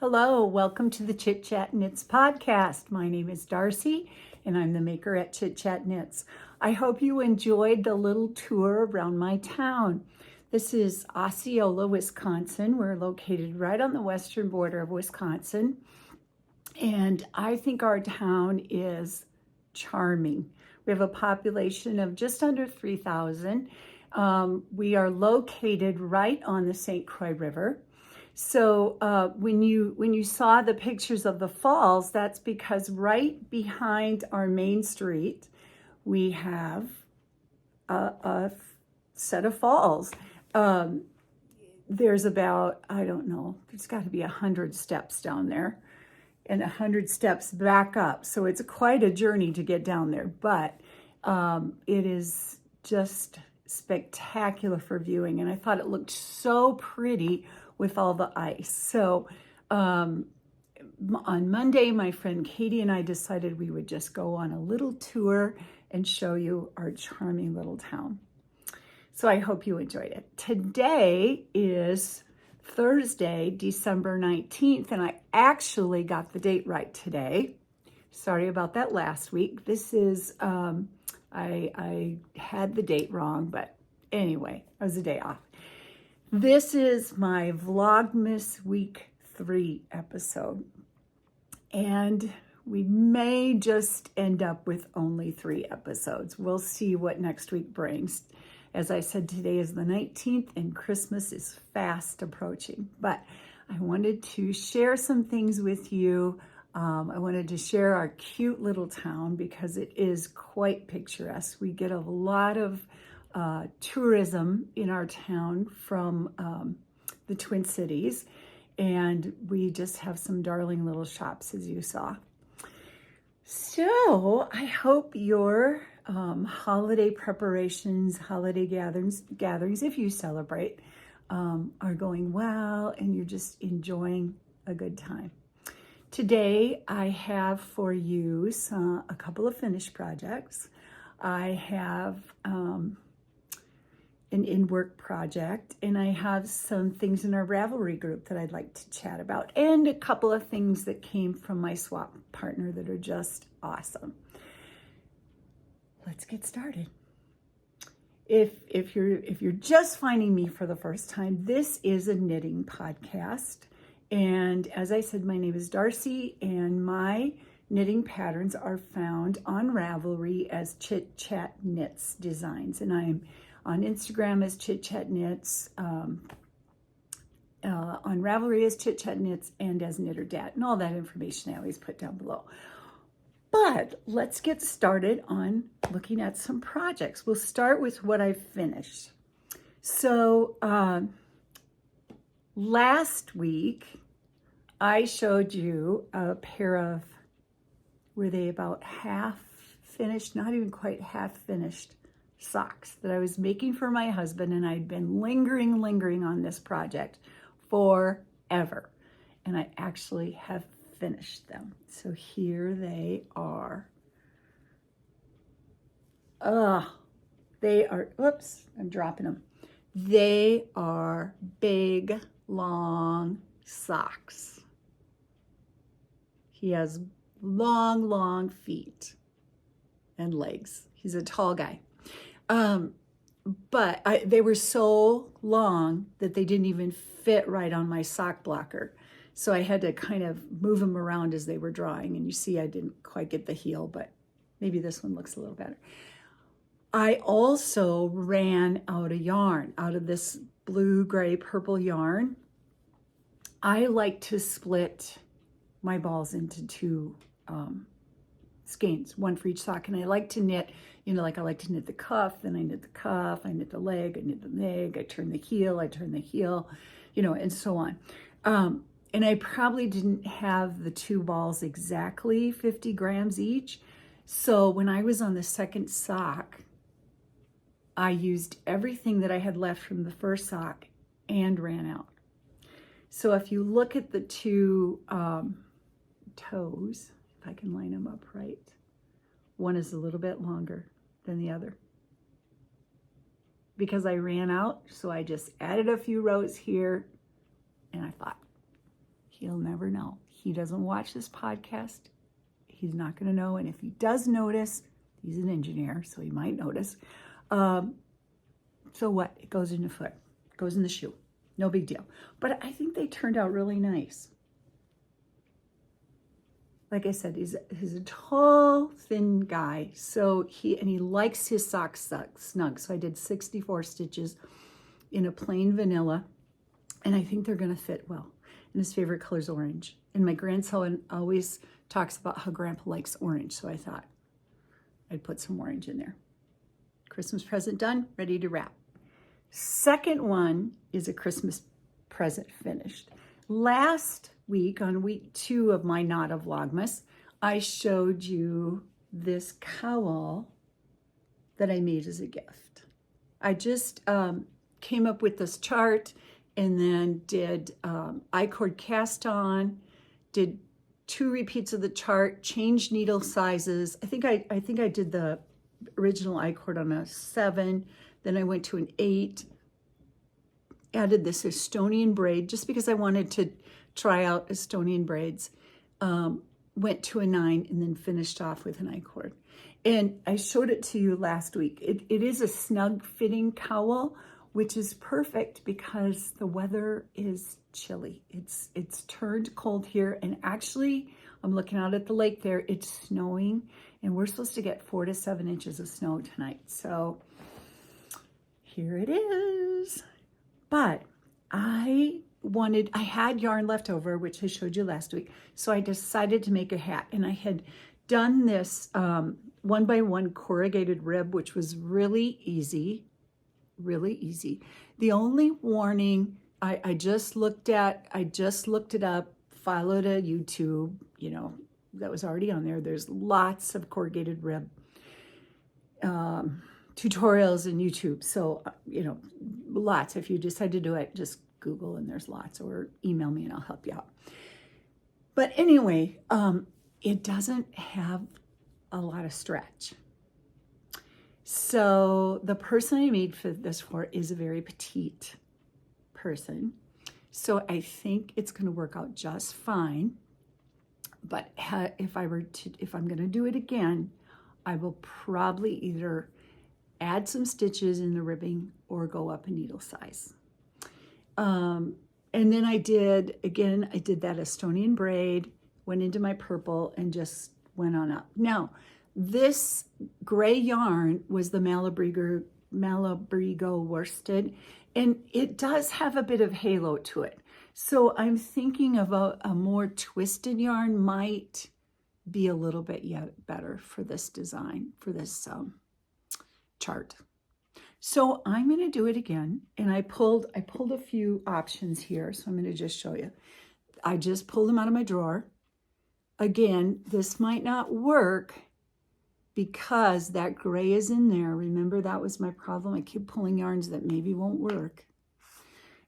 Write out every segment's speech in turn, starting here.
Hello, welcome to the Chit Chat Knits podcast. My name is Darcy and I'm the maker at Chit Chat Knits. I hope you enjoyed the little tour around my town. This is Osceola, Wisconsin. We're located right on the western border of Wisconsin. And I think our town is charming. We have a population of just under 3,000. We are located right on the St. Croix River. So when you saw the pictures of the falls, that's because right behind our main street, we have a set of falls. There's about, I don't know, there's got to be 100 steps down there and 100 steps back up. So it's quite a journey to get down there, but it is just spectacular for viewing. And I thought it looked so pretty with all the ice. So on Monday, my friend Katie and I decided we would just go on a little tour and show you our charming little town. So I hope you enjoyed it. Today is Thursday, December 19th, and I actually got the date right today. Sorry about that last week. This is, I had the date wrong, but anyway, it was a day off. This is my Vlogmas week 3 episode, and we may just end up with only 3 episodes. We'll see what next week brings. As I said, today is the 19th and Christmas is fast approaching, but I wanted to share some things with you. I wanted to share our cute little town because it is quite picturesque. We get a lot of tourism in our town from the Twin Cities, and we just have some darling little shops, as you saw. So I hope your holiday preparations, holiday gatherings, if you celebrate, are going well and you're just enjoying a good time. Today I have for you a couple of finished projects. I have an in-work project, and I have some things in our Ravelry group that I'd like to chat about, and a couple of things that came from my swap partner that are just awesome. Let's get started. If you're just finding me for the first time, this is a knitting podcast, and as I said, my name is Darcy, and my knitting patterns are found on Ravelry as Chit Chat Knits Designs, and I'm on Instagram as Chit Chat Knits, on Ravelry as Chit Chat Knits, and as Knitter Dat, and all that information I always put down below. But let's get started on looking at some projects. We'll start with what I finished. So last week I showed you a pair of, were they about half finished, not even quite half finished socks that I was making for my husband, and I'd been lingering on this project forever. And I actually have finished them. So here they are. They are, whoops, I'm dropping them. They are big, long socks. He has long feet and legs. He's a tall guy. But they were so long that they didn't even fit right on my sock blocker. So I had to kind of move them around as they were drawing. And you see I didn't quite get the heel, but maybe this one looks a little better. I also ran out of yarn, out of this blue, gray, purple yarn. I like to split my balls into two skeins, one for each sock. And I like to knit, you know, like I like to knit the cuff, then I knit the cuff, I knit the leg, I knit the leg, I turn the heel, you know, and so on. And I probably didn't have the two balls exactly 50 grams each. So when I was on the second sock, I used everything that I had left from the first sock and ran out. So if you look at the two toes, if I can line them up right, one is a little bit longer than the other. Because I ran out, so I just added a few rows here, and I thought, he'll never know. He doesn't watch this podcast. He's not going to know, and if he does notice, he's an engineer, so he might notice. So what? It goes in the foot, goes in the shoe. No big deal. But I think they turned out really nice. Like I said, he's a tall, thin guy. So he likes his socks snug. So I did 64 stitches in a plain vanilla. And I think they're going to fit well. And his favorite color is orange. And my grandson always talks about how Grandpa likes orange. So I thought I'd put some orange in there. Christmas present done, ready to wrap. Second one is a Christmas present finished. Last week, on week 2 of my Not a Vlogmas, I showed you this cowl that I made as a gift. I just came up with this chart and then did I-cord cast on, did 2 repeats of the chart, changed needle sizes. I think I did the original I-cord on a 7, then I went to an 8, added this Estonian braid just because I wanted to try out Estonian braids, went to a 9, and then finished off with an I-cord. And I showed it to you last week. It is a snug fitting cowl, which is perfect because the weather is chilly. It's turned cold here, and actually I'm looking out at the lake there. It's snowing, and we're supposed to get 4 to 7 inches of snow tonight. So here it is. But I had yarn left over, which I showed you last week. So I decided to make a hat, and I had done this 1x1 corrugated rib, which was really easy. The only warning, I just looked it up, followed a YouTube, you know, that was already on there. There's lots of corrugated rib tutorials in YouTube. So, you know, lots. If you decide to do it, just Google and there's lots, or email me and I'll help you out. But anyway, it doesn't have a lot of stretch. So the person I made for this for is a very petite person. So I think it's going to work out just fine. But if I'm going to do it again, I will probably either add some stitches in the ribbing or go up a needle size. And then I did that Estonian braid, went into my purple, and just went on up. Now, this gray yarn was the Malabrigo worsted, and it does have a bit of halo to it. So I'm thinking of a more twisted yarn might be a little bit better for this design, for this chart. So I'm going to do it again, and I pulled a few options here, so I'm going to just show you. I just pulled them out of my drawer. Again, this might not work because that gray is in there. Remember, that was my problem. I keep pulling yarns that maybe won't work.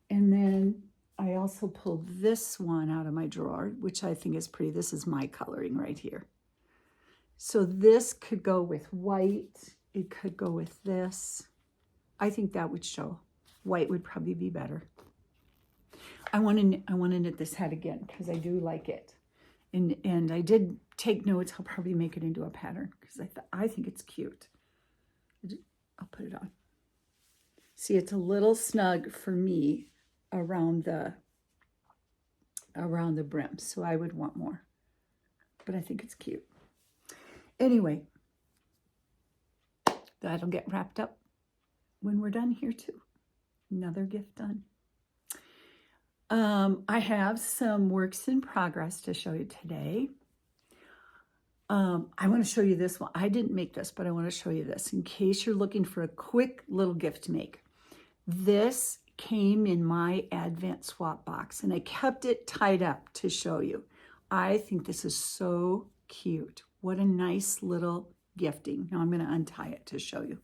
And then I also pulled this one out of my drawer, which I think is pretty. This is my coloring right here. So this could go with white. It could go with this. I think that would show. White would probably be better. I want to knit this hat again because I do like it. And I did take notes. I'll probably make it into a pattern because I think it's cute. I'll put it on. See, it's a little snug for me around the brim, so I would want more. But I think it's cute. Anyway, that'll get wrapped up when we're done here too. Another gift done. I have some works in progress to show you today. I want to show you this one. I didn't make this, but I want to show you this in case you're looking for a quick little gift to make. This came in my Advent swap box, and I kept it tied up to show you. I think this is so cute. What a nice little gifting. Now I'm going to untie it to show you.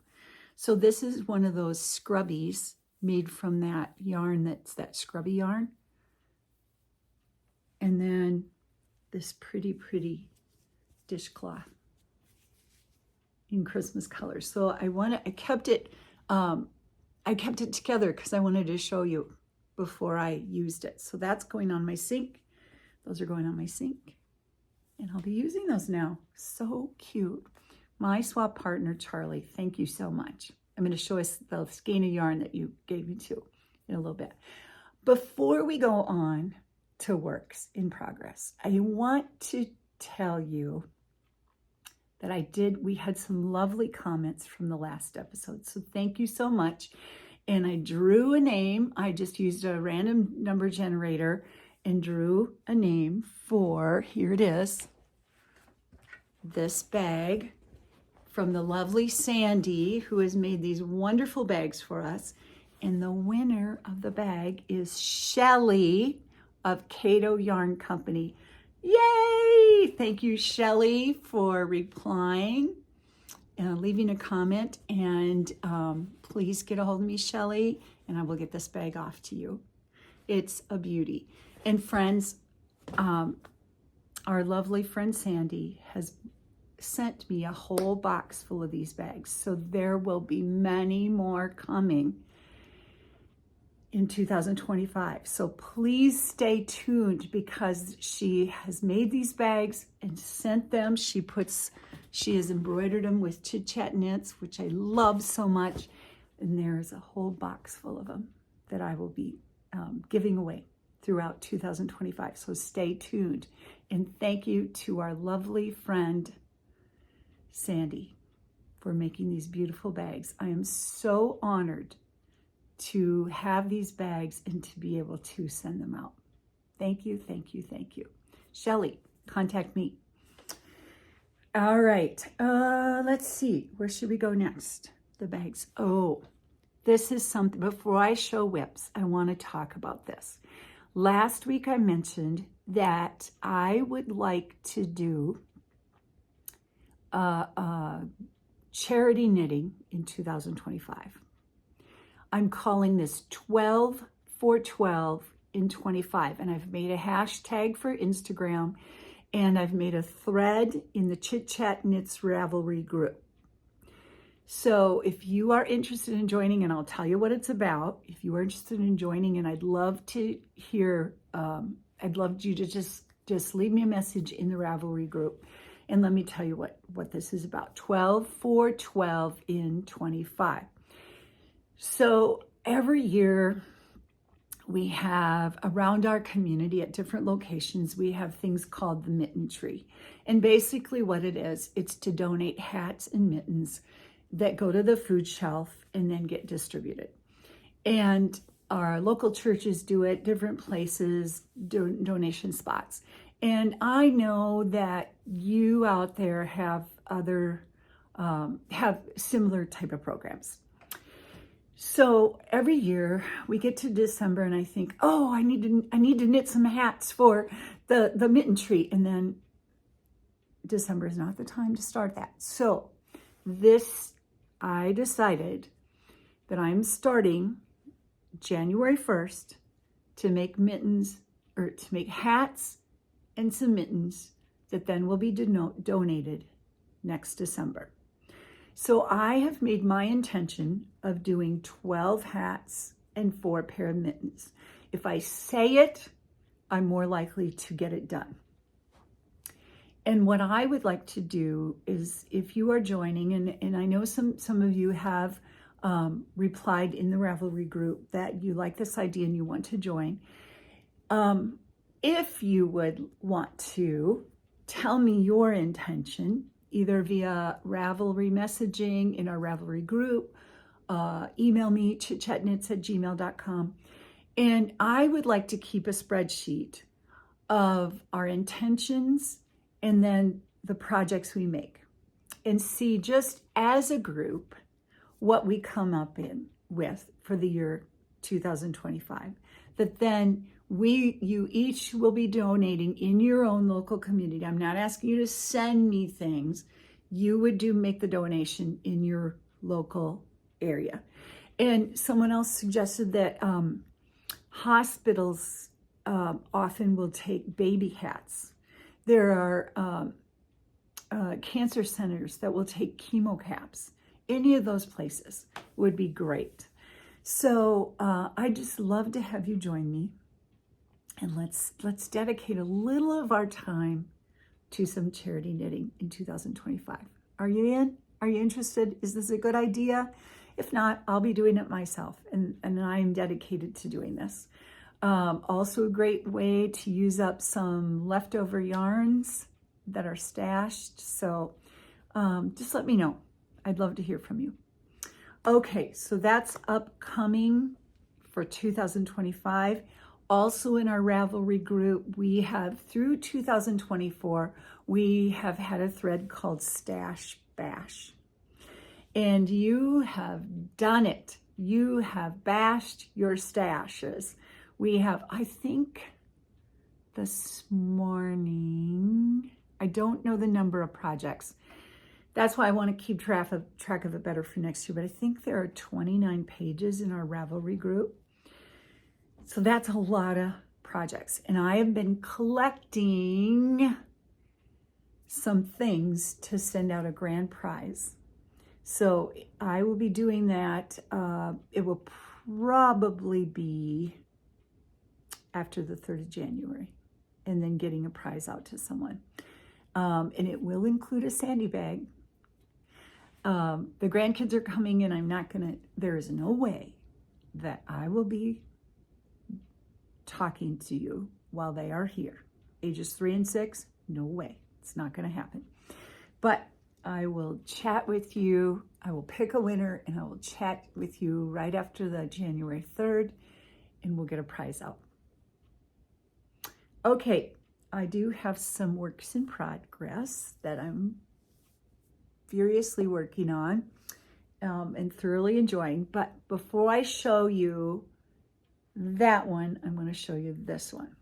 So this is one of those scrubbies made from that yarn, that's that scrubby yarn. And then this pretty, pretty dishcloth in Christmas colors. So I kept it together because I wanted to show you before I used it. So that's going on my sink. Those are going on my sink. And I'll be using those now. So cute. My swap partner, Charlie, thank you so much. I'm going to show us the skein of yarn that you gave me to in a little bit. Before we go on to works in progress, I want to tell you that we had some lovely comments from the last episode. So thank you so much. And I drew a name. I just used a random number generator and drew a name for, here it is, this bag from the lovely Sandy, who has made these wonderful bags for us. And the winner of the bag is Shelly of Cato Yarn Company. Yay! Thank you, Shelly, for replying and leaving a comment. And please get a hold of me, Shelly, and I will get this bag off to you. It's a beauty. And friends, our lovely friend Sandy has sent me a whole box full of these bags. So there will be many more coming in 2025. So please stay tuned because she has made these bags and sent them. She has embroidered them with Chit Chat Knits, which I love so much. And there's a whole box full of them that I will be giving away throughout 2025. So stay tuned. And thank you to our lovely friend, Sandy, for making these beautiful bags. I am so honored to have these bags and to be able to send them out. Thank you, thank you, thank you. Shelly, contact me. All right, let's see. Where should we go next? The bags. Oh, this is something, before I show whips, I want to talk about this. Last week I mentioned that I would like to do charity knitting in 2025. I'm calling this 12 for 12 in 25, and I've made a hashtag for Instagram, and I've made a thread in the Chit Chat Knits Ravelry group. So if you are interested in joining, and I'll tell you what it's about, if you are interested in joining, and I'd love to hear, I'd love you to just leave me a message in the Ravelry group, and let me tell you what this is about. 12 for 12 in 25. So every year we have around our community at different locations, we have things called the Mitten Tree. And basically what it is, it's to donate hats and mittens that go to the food shelf and then get distributed. And our local churches do it, different places, donation spots. And I know that you out there have have similar type of programs. So every year we get to December and I think, oh, I need to knit some hats for the Mitten Tree. And then December is not the time to start that. So I decided that I'm starting January 1st to make mittens, or to make hats and some mittens that then will be donated next December. So I have made my intention of doing 12 hats and 4 pair of mittens. If I say it, I'm more likely to get it done. And what I would like to do is, if you are joining, and I know some of you have replied in the Ravelry group that you like this idea and you want to join. If you would want to tell me your intention, either via Ravelry messaging in our Ravelry group, email me, chitchatknits@gmail.com. And I would like to keep a spreadsheet of our intentions and then the projects we make, and see just as a group what we come up with for the year 2025. That then you each will be donating in your own local community. I'm not asking you to send me things. You would make the donation in your local area. And someone else suggested that hospitals often will take baby hats. There are cancer centers that will take chemo caps. Any of those places would be great. So I just love to have you join me, and let's dedicate a little of our time to some charity knitting in 2025. Are you in? Are you interested? Is this a good idea? If not, I'll be doing it myself, and I'm dedicated to doing this. Also a great way to use up some leftover yarns that are stashed. So just let me know. I'd love to hear from you. Okay, so that's upcoming for 2025. Also in our Ravelry group, we have through 2024, we have had a thread called Stash Bash. And you have done it. You have bashed your stashes. We have, I think this morning, I don't know the number of projects. That's why I want to keep track of it better for next year. But I think there are 29 pages in our Ravelry group. So that's a lot of projects. And I have been collecting some things to send out a grand prize. So I will be doing that. It will probably be after the 3rd of January, and then getting a prize out to someone. And it will include a sandy bag. The grandkids are coming, and there is no way that I will be talking to you while they are here. Ages 3 and 6, no way. It's not going to happen. But I will chat with you. I will pick a winner, and I will chat with you right after the January 3rd, and we'll get a prize out. Okay, I do have some works in progress that I'm furiously working on and thoroughly enjoying. But before I show you that one, I'm going to show you this one.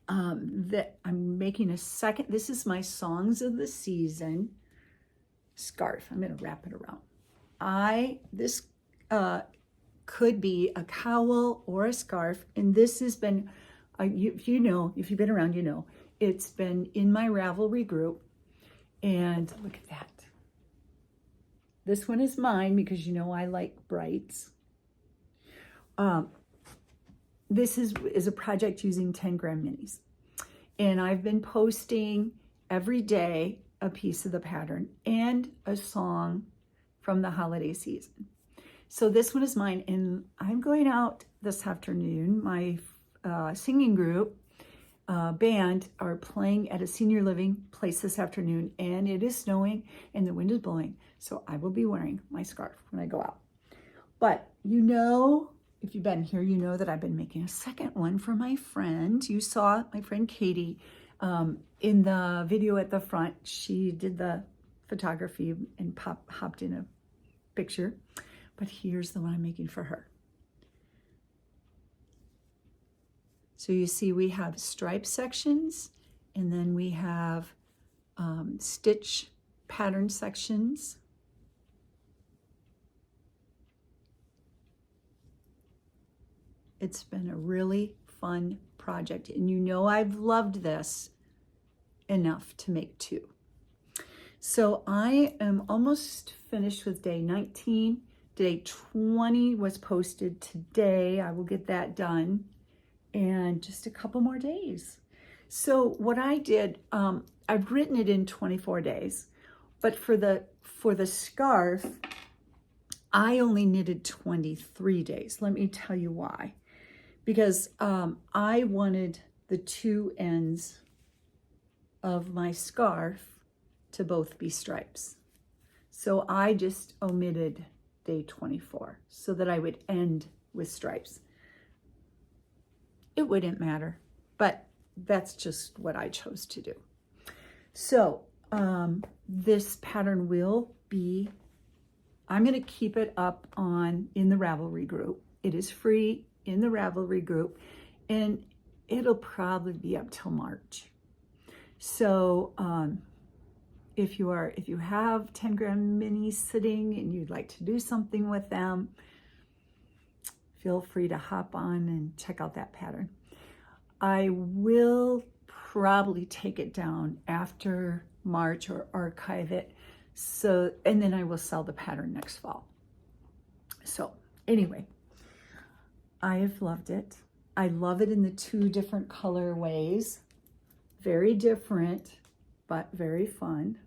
That I'm making a second. This is my Songs of the Season scarf. I'm going to wrap it around. This could be a cowl or a scarf, and this has been, if you've been around, you know, it's been in my Ravelry group. And look at that. This one is mine because you know I like brights. This is a project using 10 gram minis. And I've been posting every day a piece of the pattern and a song from the holiday season. So this one is mine, and I'm going out this afternoon. My singing group band are playing at a senior living place this afternoon, and it is snowing and the wind is blowing. So I will be wearing my scarf when I go out. But you know, if you've been here, you know that I've been making a second one for my friend. You saw my friend Katie in the video at the front. She did the photography and hopped in a picture. But here's the one I'm making for her. So you see we have stripe sections, and then we have stitch pattern sections. It's been a really fun project, and you know I've loved this enough to make 2. So I am almost finished with day 19. Day 20 was posted today. I will get that done, and just a couple more days. So what I did, I've written it in 24 days, but for the scarf, I only knitted 23 days. Let me tell you why. Because I wanted the 2 ends of my scarf to both be stripes. So I just omitted day 24 so that I would end with stripes. It wouldn't matter, but that's just what I chose to do. So this pattern will be, I'm going to keep it up in the Ravelry group. It is free in the Ravelry group, and it'll probably be up till March. So if you have 10-gram minis sitting and you'd like to do something with them, feel free to hop on and check out that pattern. I will probably take it down after March or archive it. So, and then I will sell the pattern next fall. So anyway, I have loved it. I love it in the 2 different colorways. Very different, but very fun.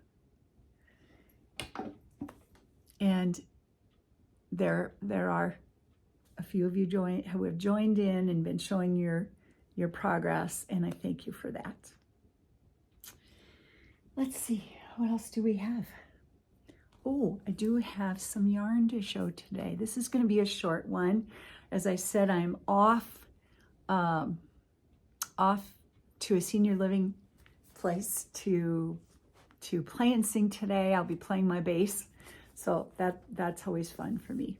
And there are a few of you who have joined in and been showing your progress, and I thank you for that. Let's see, what else do we have? Oh, I do have some yarn to show today. This is going to be a short one. As I said, I'm off to a senior living place to play and sing today. I'll be playing my bass, so that's always fun for me.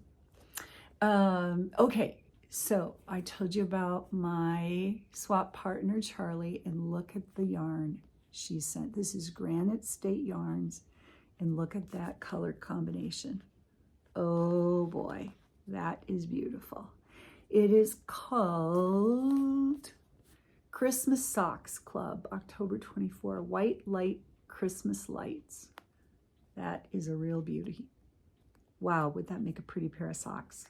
Okay, so I told you about my swap partner Charlie, and look at the yarn she sent. This is Granite State Yarns, and look at that color combination. Oh boy, that is beautiful. It is called Christmas Socks Club, October 24, White Light Christmas Lights. That is a real beauty. Wow, would that make a pretty pair of socks?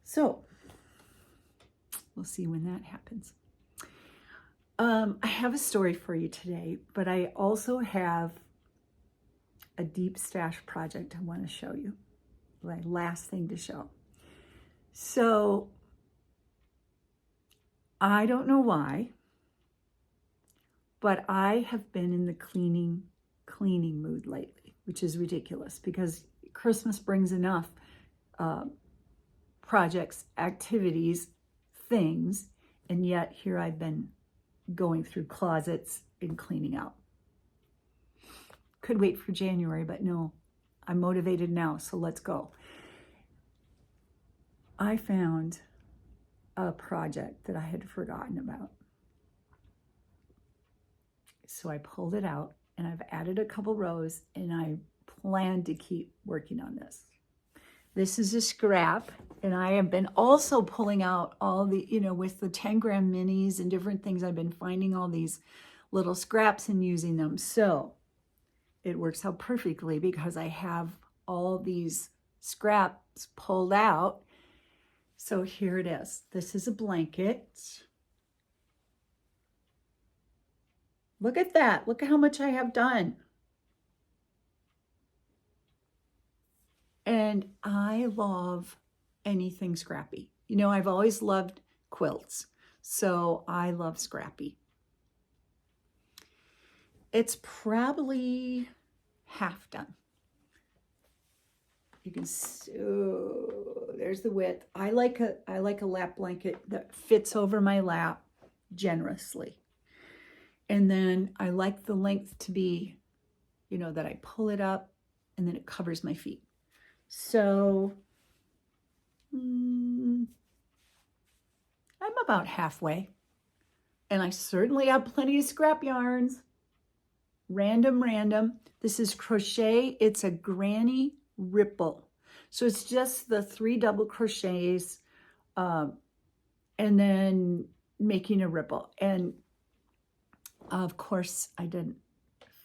So, we'll see when that happens. I have a story for you today, but I also have a deep stash project I want to show you. My last thing to show. So, I don't know why, but I have been in the cleaning mood lately, which is ridiculous because Christmas brings enough projects, activities, things, and yet here I've been going through closets and cleaning out. Could wait for January, but no, I'm motivated now, so let's go. I found a project that I had forgotten about. So I pulled it out, and I've added a couple rows, and I plan to keep working on this. This is a scrap, and I have been also pulling out all the, with the 10-gram minis and different things, I've been finding all these little scraps and using them. So it works out perfectly because I have all these scraps pulled out. So here it is. This is a blanket. Look at that. Look at how much I have done. And I love anything scrappy. I've always loved quilts, so I love scrappy. It's probably half done. You can see, there's the width. I like a lap blanket that fits over my lap generously. And then I like the length to be, that I pull it up and then it covers my feet. So I'm about halfway, and I certainly have plenty of scrap yarns. Random. This is crochet. It's a granny ripple. So it's just the 3 double crochets and then making a ripple. And of course, I didn't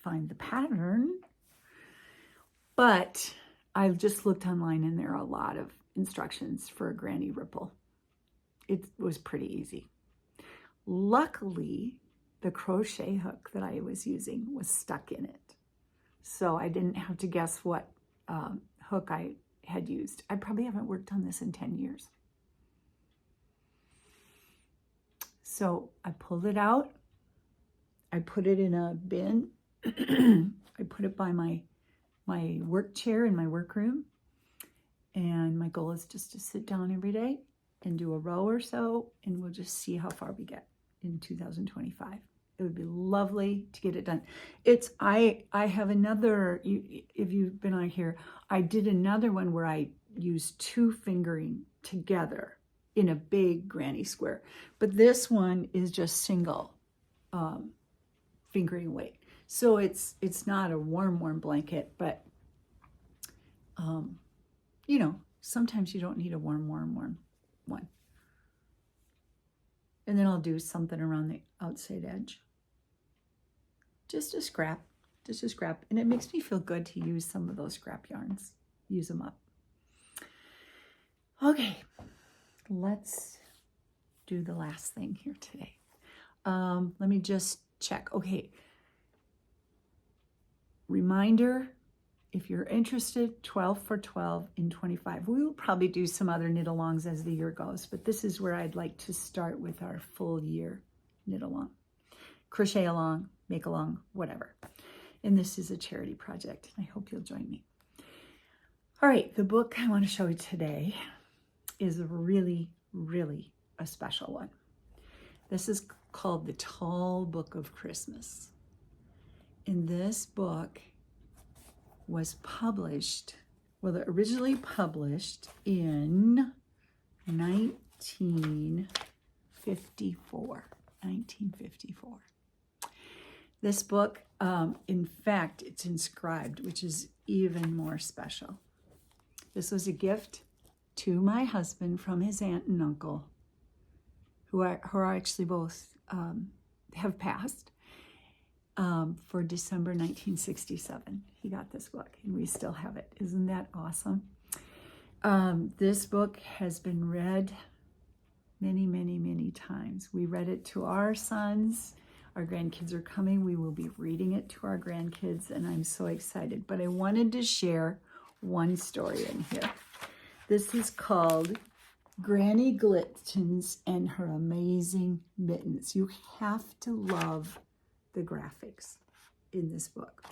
find the pattern, but I just looked online and there are a lot of instructions for a granny ripple. It was pretty easy. Luckily, the crochet hook that I was using was stuck in it. So I didn't have to guess what hook I had used. I probably haven't worked on this in 10 years. So I pulled it out. I put it in a bin. I put it by my work chair in my workroom. And my goal is just to sit down every day and do a row or so, and we'll just see how far we get in 2025. It would be lovely to get it done. I have another, if you've been on here, I did another one where I used 2 fingering together in a big granny square. But this one is just single fingering weight. So it's not a warm blanket, but you know, sometimes you don't need a warm one. And then I'll do something around the outside edge. Just a scrap. And it makes me feel good to use some of those scrap yarns. Use them up. Okay, let's do the last thing here today. Let me just check. Okay. Reminder, if you're interested, 12 for 12 in 25. We will probably do some other knit-alongs as the year goes, but this is where I'd like to start with our full year knit-along. Crochet along, make along, whatever. And this is a charity project. I hope you'll join me. All right, the book I want to show you today is really a special one. This is called The Tall Book of Christmas. And this book was published, well, originally published in 1954. This book, in fact, it's inscribed, which is even more special. This was a gift to my husband from his aunt and uncle, who are actually both have passed, for December 1967. He got this book, and we still have it. Isn't that awesome? This book has been read many times. We read it to our sons. Our grandkids are coming. We will be reading it to our grandkids, and I'm so excited. But I wanted to share one story in here. This is called Granny Glittens and Her Amazing Mittens. You have to love the graphics in this book.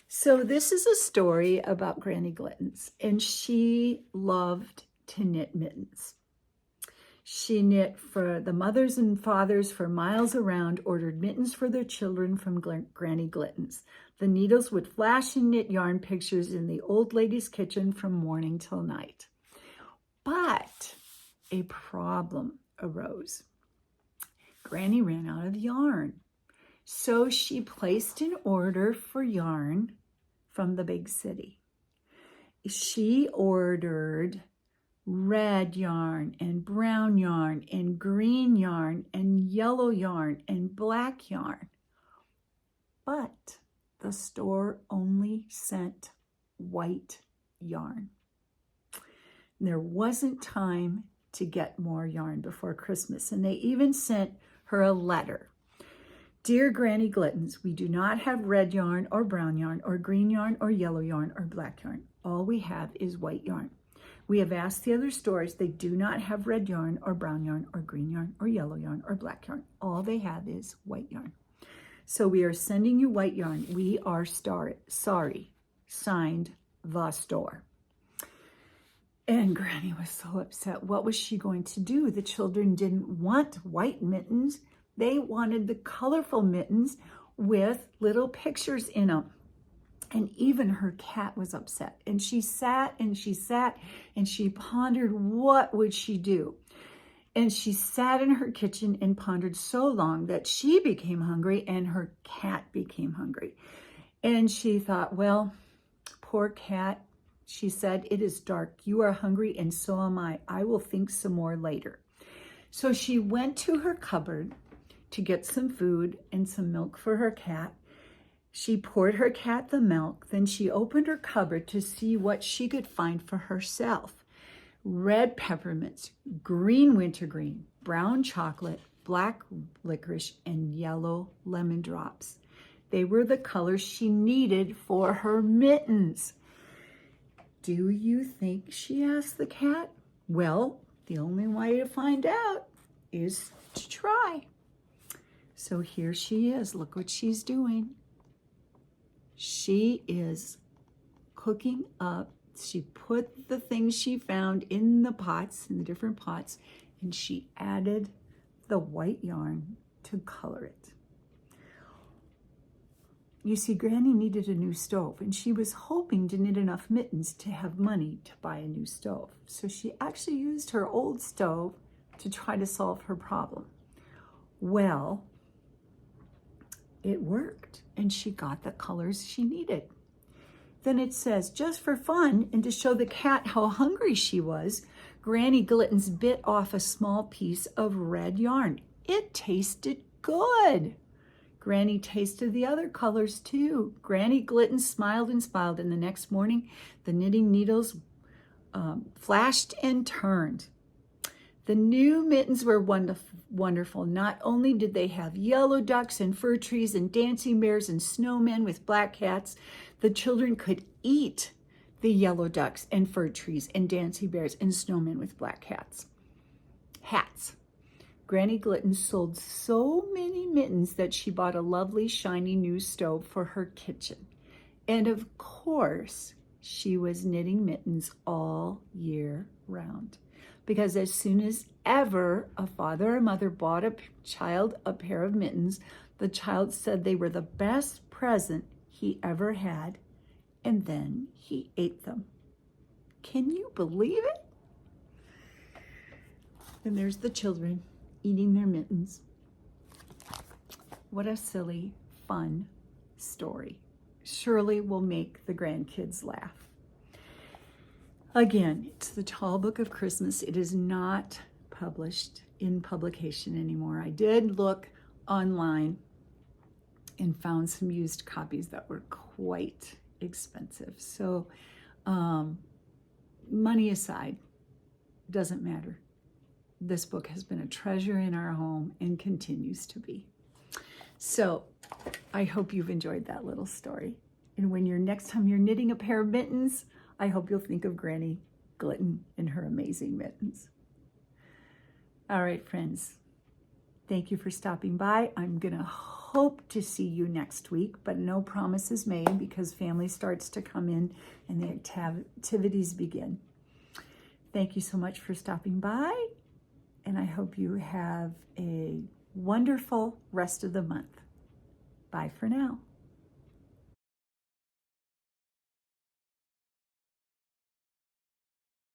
So this is a story about Granny Glittens, and she loved to knit mittens. She knit for the mothers and fathers for miles around, ordered mittens for their children from Granny Glittens. The needles would flash and knit yarn pictures in the old lady's kitchen from morning till night. But a problem arose. Granny ran out of yarn. So she placed an order for yarn from the big city. She ordered red yarn and brown yarn and green yarn and yellow yarn and black yarn. But the store only sent white yarn. There wasn't time to get more yarn before Christmas, and they even sent her a letter. Dear Granny Glittens, we do not have red yarn or brown yarn or green yarn or yellow yarn or black yarn. All we have is white yarn. We have asked the other stores. They do not have red yarn or brown yarn or green yarn or yellow yarn or black yarn. All they have is white yarn. So we are sending you white yarn. We are sorry. Signed, the store. And Granny was so upset. What was she going to do? The children didn't want white mittens. They wanted the colorful mittens with little pictures in them. And even her cat was upset. And she sat and she pondered, what would she do? And she sat in her kitchen and pondered so long that she became hungry and her cat became hungry. And she thought, well, poor cat, She said, "It is dark. You are hungry and so am I. I will think some more later." So she went to her cupboard to get some food and some milk for her cat. She poured her cat the milk. Then she opened her cupboard to see what she could find for herself. Red peppermints, green wintergreen, brown chocolate, black licorice, and yellow lemon drops. They were the colors she needed for her mittens. Do you think she asked the cat? Well, the only way to find out is to try. So here she is. Look what she's doing. She is cooking up. She put the things she found in the pots, in the different pots, and she added the white yarn to color it. You see, Granny needed a new stove, and she was hoping to knit enough mittens to have money to buy a new stove. So she actually used her old stove to try to solve her problem. Well, it worked, and she got the colors she needed. Then it says, just for fun and to show the cat how hungry she was, Granny Glittens bit off a small piece of red yarn. It tasted good. Granny tasted the other colors too. Granny Glittens smiled and smiled, and the next morning the knitting needles flashed and turned. The new mittens were wonderful. Not only did they have yellow ducks and fir trees and dancing bears and snowmen with black hats, the children could eat the yellow ducks and fir trees and dancing bears and snowmen with black hats. Granny Glitten sold so many mittens that she bought a lovely shiny new stove for her kitchen. And of course, she was knitting mittens all year round. Because as soon as ever a father or mother bought a child a pair of mittens, the child said they were the best present he ever had, and then he ate them. Can you believe it? And there's the children eating their mittens. What a silly, fun story. Surely will make the grandkids laugh. Again, it's the Tall Book of Christmas. It is not published in publication anymore. I did look online and found some used copies that were quite expensive. So money aside, doesn't matter. This book has been a treasure in our home and continues to be. So I hope you've enjoyed that little story. And when next time you're knitting a pair of mittens, I hope you'll think of Granny Glitten and her amazing mittens. All right, friends. Thank you for stopping by. I'm going to hope to see you next week, but no promises made because family starts to come in and the activities begin. Thank you so much for stopping by, and I hope you have a wonderful rest of the month. Bye for now.